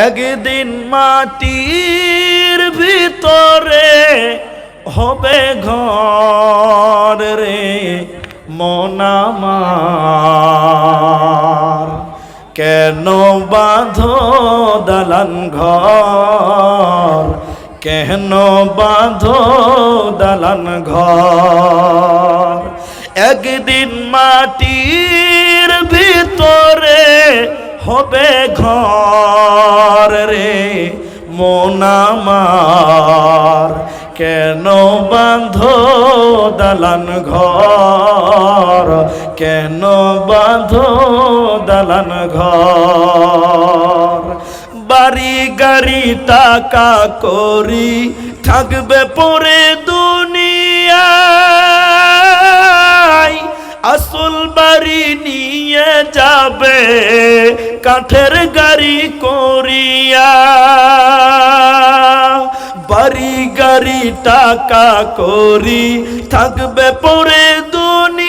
একদিন মাটির ভিতরে হবে ঘর রে মন আমার, কেন বাঁধো দালান ঘর, কেন বাঁধো দালান ঘর। একদিন মাটির ভিতরে হবে ঘর রে মন আমার, কেন বাঁধো দালান ঘর, কেন বাঁধো দালান ঘর। বাড়ি গাড়ি টাকা করি থাকবে পরে দুনিয়ায়, আসল বাড়ি নিয়ে যাবে কাঠের গাড়ি করিয়া। বাড়ি গাড়ি টাকা করি থাকবে পরে দুনিয়ায়,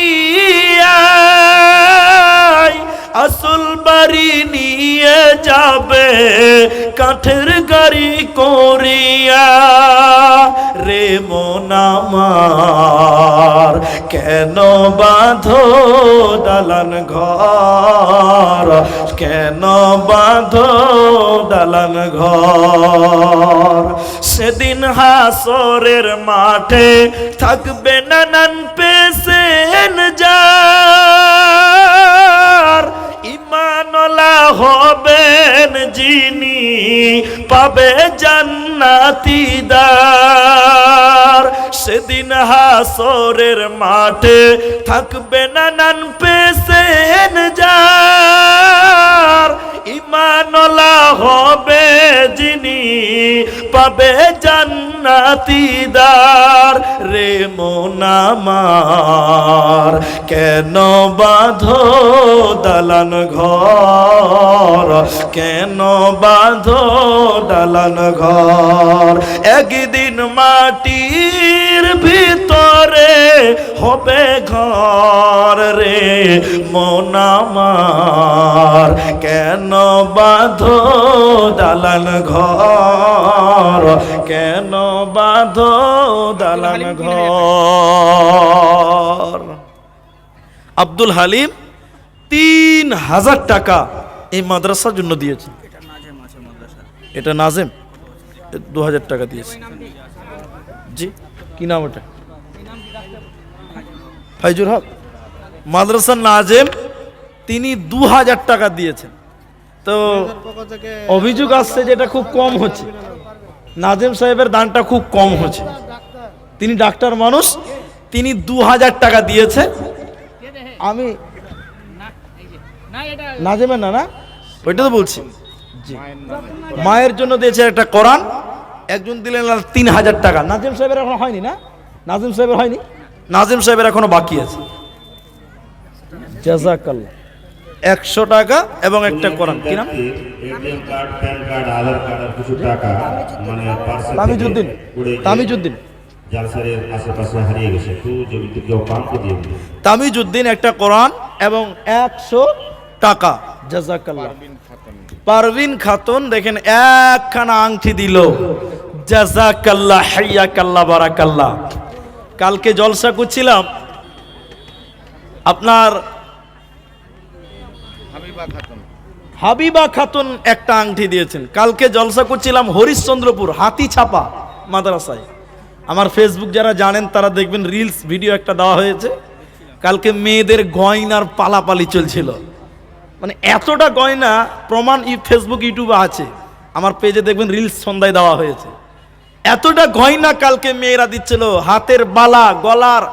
আসল বাড়ি নিয়ে যাবে কাঠের গাড়ি করিয়া। রে মন আমার, কেন বাঁধো দালান ঘর, কেন বাঁধো দালান ঘর। সেদিন হাসরের মাঠে থাকবে নানান প্যাসেঞ্জার, ঈমানওয়ালা হবেন যিনি পাবে জান্নাতি দ্বার। সেদিন হাসরের মাঠে থাকবে নানান প্যাসেঞ্জার, ঈমানওয়ালা হবে যিনি পাবে জান্নাতি দ্বার। রে মন আমার, কেন বাঁধো দালান ঘর, কেন বাঁধো দালান ঘর। একদিন মাটির ভিতরে হবে ঘর রে মন আমার, কেন বাঁধো দালান ঘর, কেন বাঁধো দালান ঘর। আব্দুল হালিম 3000 টাকা এই মাদ্রাসার জন্য দিয়েছে। এটা নাজেম 2000 টাকা দিয়েছে। জি কি নাম ওটা? ফাইজুর হক মাদ্রাসার নাজেম, তিনি 2000 টাকা দিয়েছেন। তো অভিযোগ আসছে যে এটা খুব কম হচ্ছে, নাজেম সাহেবের দানটা খুব কম হচ্ছে। তিনি ডাক্তার মানুষ, তিনি 2000 টাকা দিয়েছে। আমি নাজেমের না ওইটা তো বলছি। জি মায়ের জন্য দিয়েছে একটা কোরআন, একজন দিলেন 3000 টাকা। নাজিম সাহেবের এখনো হয়নি না? নাজিম সাহেবের হয়নি, নাজিম সাহেবের এখনো বাকি আছে। জাযাকাল্লাহ 100 টাকা এবং একটা কোরআন। কি নাম? তামিজউদ্দিন। তামিজউদ্দিন তামিজউদ্দিন একটা কোরআন এবং 100 টাকা। জাযাকাল্লাহ। পারভিন খাতুন দেখেন একখানা আংটি দিল। জাযাকাল্লাহ, হাইয়াকাল্লাহ, বারাকাল্লাহ। কালকে জলসা করছিলাম, আপনার হাবিবা খাতুন একটা আংটি দিয়েছেন। কালকে জলসা করছিলাম হরিশ্চন্দ্রপুর হাতি ছাপা মাদ্রাসায়। আমার ফেসবুক যারা জানেন তারা দেখবেন, রিলস ভিডিও একটা দেওয়া হয়েছে। কালকে মেয়েদের গয়নার পালাপালি চলছিল, মানে এতটা গয়না, প্রমাণ ফেসবুক ইউটিউবে আছে, আমার পেজে দেখবেন রিলস সন্ধ্যায় দেওয়া হয়েছে। এতটা গয়না কালকে মেয়েরা দিচ্ছিল, হাতের বালা, গলার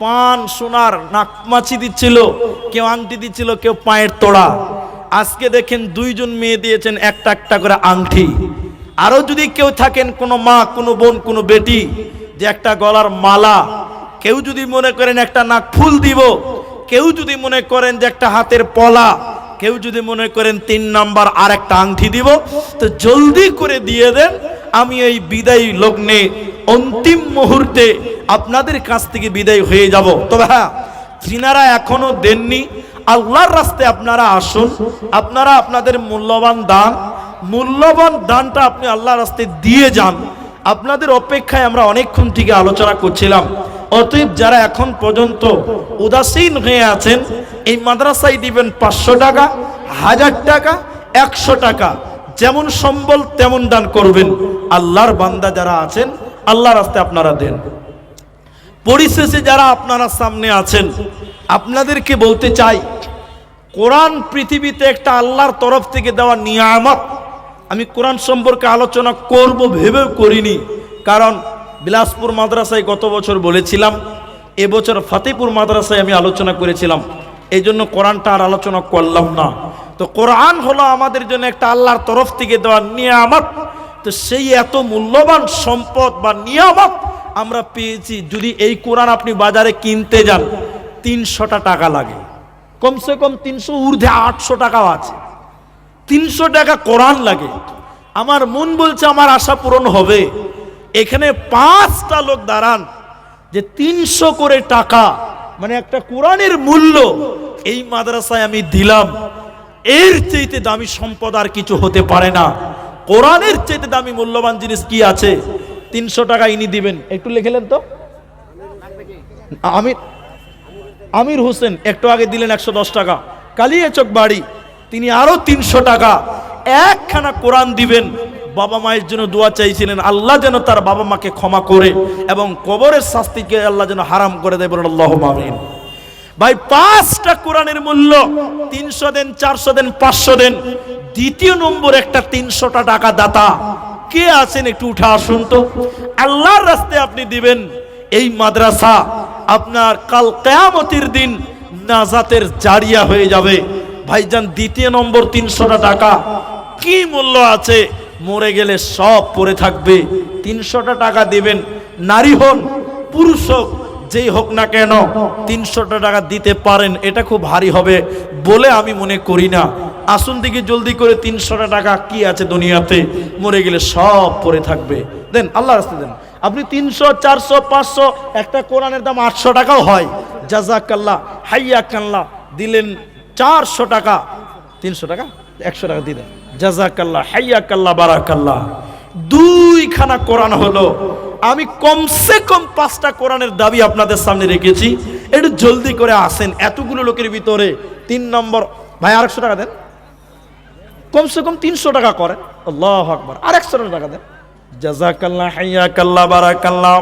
পান, সোনার নাকমাছি দিচ্ছিল, কেউ আংটি দিচ্ছিল, কেউ পায়ের তোড়া। আজকে দেখেন 2 জন মেয়ে দিয়েছেন একটা একটা করে আংটি। আরো যদি কেউ থাকেন, কোনো মা, কোনো বোন, কোনো বেটি, যে একটা গলার মালা, কেউ যদি মনে করেন একটা নাক ফুল দিব, কেউ যদি মনে করেন যে একটা হাতের পলা, কেউ যদি মনে করেন 3 নাম্বার আর একটা আংটি দিব, তো জলদি করে দিয়ে দেন। আমি এই বিদায় লগ্নে অন্তিম মুহূর্তে আপনাদের কাছ থেকে বিদায় হয়ে যাব। তবে হ্যাঁ, যিনারা এখনো দেননি, আল্লাহর রাস্তায় আপনারা আসুন। আপনারা আপনাদের মূল্যবান দান মূল্যবান দানটা আপনি আল্লাহর রাস্তায় দিয়ে যান। আপনাদের অপেক্ষায় আমরা অনেকক্ষণ থেকে আলোচনা করছিলাম। অতএব যারা এখন পর্যন্ত উদাসীন হয়ে আছেন, এই মাদ্রাসায় দিবেন 500 টাকা, 1000 টাকা, 100 টাকা, যেমন সম্বল তেমন দান করবেন। আল্লাহর বান্দা যারা আছেন আল্লাহর রাস্তায় আপনারা দেন। পরিশেষে যারা আপনারা সামনে আছেন, আপনাদেরকে বলতে চাই, কোরআন পৃথিবীতে একটা আল্লাহর তরফ থেকে দেওয়া নিয়ামত। আমি কোরআন সম্পর্কে আলোচনা করব ভেবেও করিনি, কারণ বিলাসপুর মাদ্রাসায় গত বছর বলেছিলাম, এবছর ফতেপুর মাদ্রাসায় আমি আলোচনা করেছিলাম, এই জন্য কোরআনটা আর আলোচনা করলাম না। তো কোরআন হলো আমাদের জন্য একটা আল্লাহর তরফ থেকে দেওয়া নিয়ামত। তো সেই এত মূল্যবান সম্পদ বা নিয়ামত আমরা পেয়েছি। যদি এই কোরআন আপনি বাজারে কিনতে যান 300 টাকা লাগে, কমসে কম 300 ঊর্ধ্বে 800 টাকাও আছে। 300 টাকা কোরআন লাগে। আমার মন বলছে আমার আশা পূরণ হবে। এখানে 5টা লোক দাঁড়ান যে 300 করে টাকা, মানে একটা কোরআনের মূল্য এই মাদ্রাসায় আমি দিলাম। এর চাইতে দামি সম্পদ আর কিছু হতে পারে না। কোরআনের চাইতে দামি মূল্যবান জিনিস কি আছে? 300 টাকা ইনি দিবেন। একটু লিখলেন তো। আমির হোসেন একটু আগে দিলেন 110 টাকা। কালিয়াচক বাড়ি, তিনি আরো 300 টাকা। একখানা কোরআন দিবেন। বাবা মায়ের জন্য দোয়া চাইছিলেন, আল্লাহ যেন তার বাবা মাকে ক্ষমা করে এবং কবরের শাস্তিকে আল্লাহ যেন হারাম করে দেয়, বলেন আল্লাহুম্মা আমিন। ভাই 5টা কোরআনের মূল্য 300 দেন, 400 দেন, 500 দেন। দ্বিতীয় নম্বর একটা 300 টাকা দাতা কে আছেন? একটু উঠে আসুন তো। আল্লাহর রাস্তায় আপনি দিবেন। এই মাদ্রাসা আপনার কাল কিয়ামতের দিন নাজাতের জারিয়া হয়ে যাবে। ভাইজান, দ্বিতীয় নম্বর 300 টাকা কি মূল্য আছে? মরে গেলে সব পড়ে থাকবে। 300 টাকা দিবেন। নারী হন পুরুষ হোক, যেই হোক না কেন 300 টাকা দিতে পারেন, এটা খুব ভারী হবে বলে আমি মনে করি না। আসুন দিকে জলদি করে 300 টাকা কি আছে দুনিয়াতে, মরে গেলে সব পড়ে থাকবে। দেন, আল্লাহর রাস্তায় দেন। আপনি 300, 400, 500, একটা কোরআনের দাম 800 টাকাও হয়। জাযাকাল্লাহ, হাইয়াকাল্লাহ দিলেন 400 টাকা, 300 টাকা 100 টাকা দিলেন। জাযাকাল্লাহ, হাইয়াকাল্লাহ, বারাকাল্লাহ। 2খানা কোরআন হলো। আমি কমসে কম 5টা কোরআনের দাবি আপনাদের সামনে রেখেছি। একটু জলদি করে আসেন। এতগুলো লোকের ভিতরে 3 নম্বর ভাই, আর 100 টাকা দেন। কমসে কম 300 টাকা করেন। আল্লাহু আকবার। আর 100 টাকা দেন। জাযাকাল্লাহ, হাইয়াকাল্লাহ, বারাকাল্লাহ।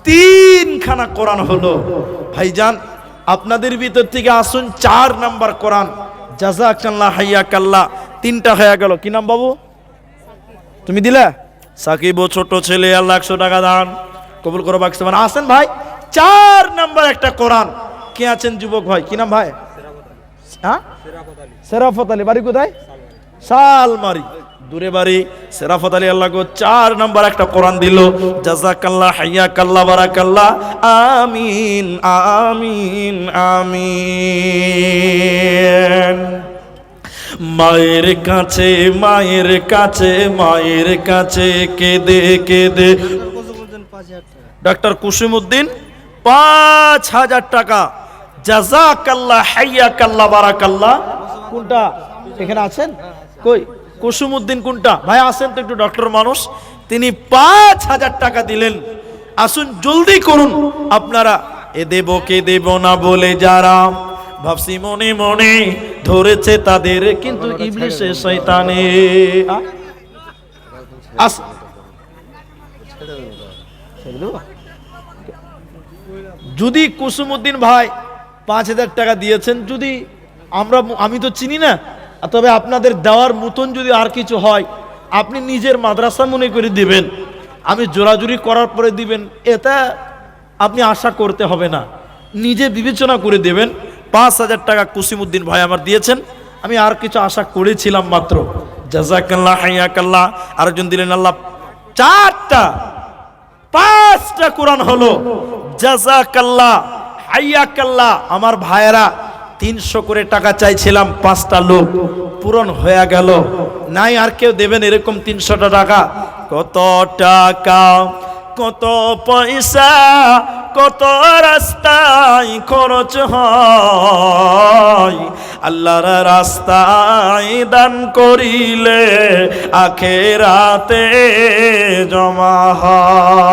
3খানা কোরআন হলো। ভাইজান, আপনাদের ভিতর থেকে আসুন 4 নাম্বার কোরআন। জাযাকাল্লাহ, হাইয়াকাল্লাহ, 3টা হয়ে গেল। কি নাম বাবু? তুমি দিলে? সাকিব, ও ছোট ছেলে, আল্লাহ 100 টাকা দান কবুল করো। বাকি সমান আসেন ভাই। 4 নাম্বার একটা কোরআন। কে আছেন যুবক ভাই? কি নাম ভাই? হ্যাঁ, সেরাফত আলী। বাড়ি কোথায়? শালমারি। দূরে বাড়ি। সেরাফত আলী আল্লাহ 4 নাম্বার একটা কোরআন দিল। জাযাকাল্লাহ, হাইয়াকাল্লাহ, বারাকাল্লাহ। আমিন, আমিন, আমিন। মায়ের কাছে, মায়ের কাছে, মায়ের কাছে কেঁদে কেঁদে ডাক্তার কুসুমউদ্দিন 5000 টাকা। জাযাকাল্লাহ, হাইয়াকাল্লাহ, বারাকাল্লাহ। কোনটা? এখানে আছেন? কই কুসুমউদ্দিন কোনটা? ভাই আসেন তো, একটু ডক্টর মানুষ। তিনি 5000 টাকা দিলেন। আসুন জলদি করুন আপনারা। এ দেব কে দেব না বলে যারা ভাবছি মনে মনে, ধরেছে তাদের কিন্তু ইবলিসে শয়তানে। যদি কুসুমউদ্দিন ভাই 5000 টাকা দিয়েছেন, যদি আমি তো চিনি না, তবে আপনাদের দেওয়ার মতন যদি আর কিছু হয়, আপনি নিজের মাদ্রাসা মনে করে দিবেন। আমি জোরাজুরি করার পরে দিবেন, এটা আপনি আশা করতে হবে না। নিজে বিবেচনা করে দেবেন। 5000 টাকা কুসুমউদ্দিন ভাই আমার দিয়েছেন। আমি আর কিছু আশা করেছিলাম মাত্র। জাযাকাল্লাহ, হাইয়াকাল্লাহ। আরেকজন দিলেন আল্লাহ 4টা। 5টা কোরআন হলো। জাযাকাল্লাহ, হাইয়াকাল্লাহ। আমার ভাইয়েরা 300 করে টাকা চাইছিলাম, 5টা লোক পূরণ হয়ে গেল। নাই আর কেউ দেবেন এরকম 300 টাকা? কত টাকা কত পয়সা কত রাস্তায় খরচ হয়, আল্লাহর রাস্তায় দান করিলে আখেরাতে জমা হয়।